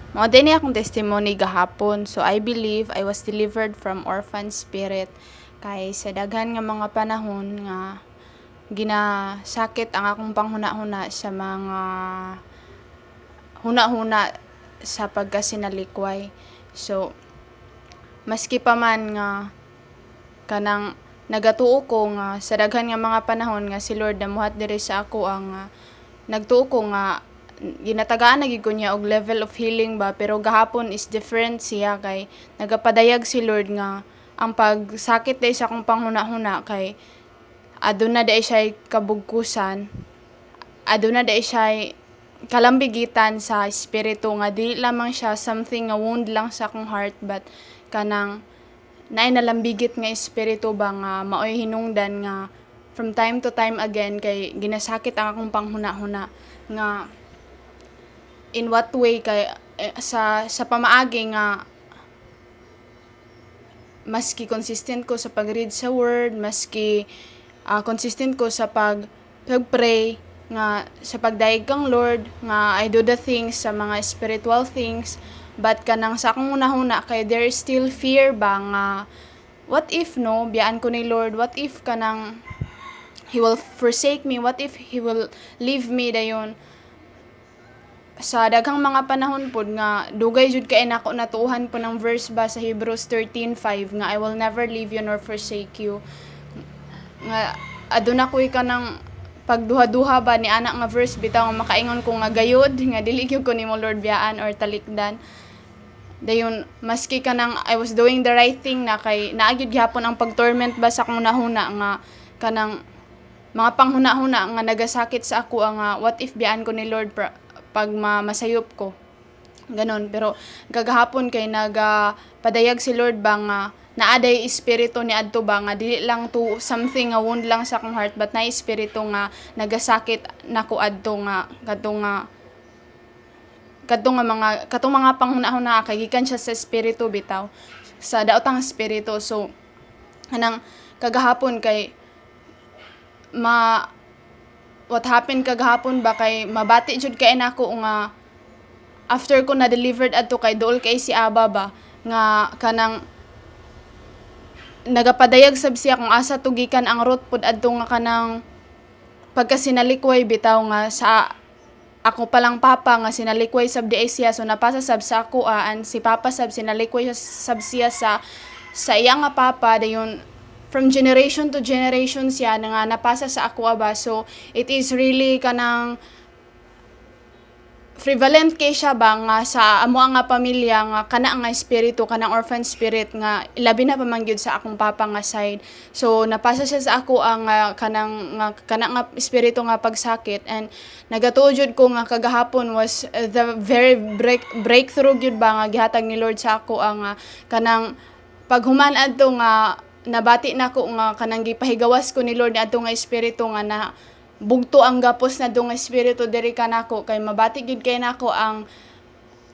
Mao din akong testimony gahapon. So I believe I was delivered from orphan spirit kay sa daghan nga mga panahon nga ginasakit ang akong panghuna-huna sa mga huna-huna sa pagkasinalikway. So maski pa man nga kanang nagatuo ko nga sa daghan nga mga panahon nga si Lord namuhat diri sa ako ang nagtuo ko nga ginatagaan na gid ko niya og level of healing ba, pero gahapon is different siya kay nagapadayag si Lord nga ang pagsakit day sa akong panghuna-huna kay aduna day siya kabugkusan, aduna day siya kalambigitan sa espiritu nga di lamang siya something nga wound lang sa akong heart, but kanang naay nalambigit nga espiritu ba nga maoy hinungdan nga from time to time again kay ginasakit ang akong panghuna-huna nga in what way kay sa pamaagi nga maski consistent ko sa pag-read sa word, maski consistent ko sa pag-pray nga sa pagdaig kang Lord nga I do the things sa mga spiritual things, but kanang sa akong una-huna kay there is still fear ba nga what if no biyaan ko ni Lord, what if kanang He will forsake me, what if He will leave me dayon. Sa daghang mga panahon pod nga dugay jud kay nako natuuhan po ng verse ba sa Hebrews 13:5 nga I will never leave you nor forsake you. Nga aduna koy kanang pagduha-duha ba ni anak nga verse bitaw nga makaingon ko nga gayud nga dili gyud ko nimo Lord biyaan or talikdan. Dayon maski kanang I was doing the right thing na kay naagid gyapon ang pagtorment ba sa akong nahuna nga kanang mga panghuna-huna nga nagasakit sa ako nga what if biyaan ko ni Lord pag masayop ko ganon. Pero gagahapon kay nagapadayag si Lord ba nga naaday espiritu ni adto ba nga dili lang to something nga wound lang sa akong heart, but na espiritu nga nagasakit nako adto nga katong mga panghuna-huna kay gikan siya sa espiritu bitaw, sa daotang espiritu. So kanang kagahapon kay what happened kagahapon ba kay mabati jud kay nako nga after ko na delivered adto kay duol kay si Aba ba nga kanang nagapadayag sab siya kung asa tugikan ang root pod adto nga kanang pagkasinalikway bitaw nga sa ako palang papa nga sinalikway sab di siya, so napasa sab sa ako si papa sab sinalikway sab siya sa iya nga papa dayon from generation to generation siya nga napasa sa ako ba. So it is really kanang prevalent kay siya ba nga sa amo nga pamilya nga kana nga espiritu kanang orphan spirit nga ilabi na pamangyud sa akong papa nga side. So napasa siya sa ako ang kanang nga espiritu nga pagsakit, and nagatuo jud ko nga kagahapon was the very breakthrough jud ba nga gihatag ni Lord sa ako ang kanang paghuman adto nga nabati nako nga kanang gipahigawas ko ni Lord adto nga espiritu nga na bugto ang gapos na dong espiritu diri kanako kay mabati gid kay nako ang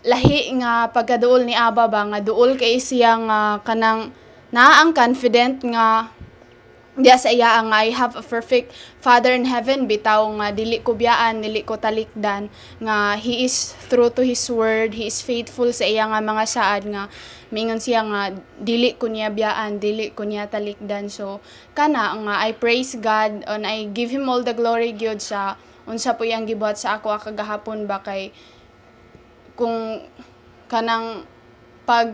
lahi nga pagkaduol ni Aba ba nga duol kay siya nga kanang naa ang confident nga diya sa iya nga I have a perfect Father in heaven bitaw nga dili ko biyaan, dili ko talikdan, nga He is true to His word, He is faithful sa iya nga mga saad nga mingon siya nga dili ko niya biyaan, dili ko niya talikdan. So kana nga I praise God and I give Him all the glory gyud sa unsa po yang gibuhat sa ako kagahapon ba kay kung kanang pag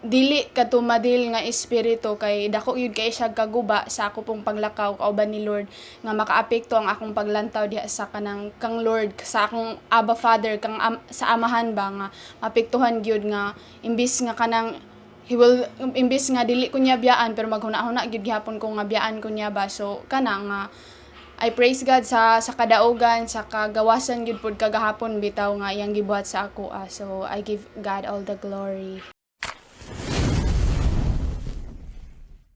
dili katumadil nga espiritu kay dako yun kay siya kaguba sa ako pong paglakaw kauban ni Lord nga makaapekto ang akong paglantaw diha sa kanang kang Lord sa akong Abba Father kang sa amahan ba nga mapektuhan gyud nga imbis nga kanang imbis nga dili ko niya biyaan pero maghuna-huna gyud gihapon ko nga biyaan ko niya ba. So kana nga I praise God sa kadaugan, sa kagawasan gyud pod kagahapon bitaw nga iyang gibuhat sa ako. So I give God all the glory.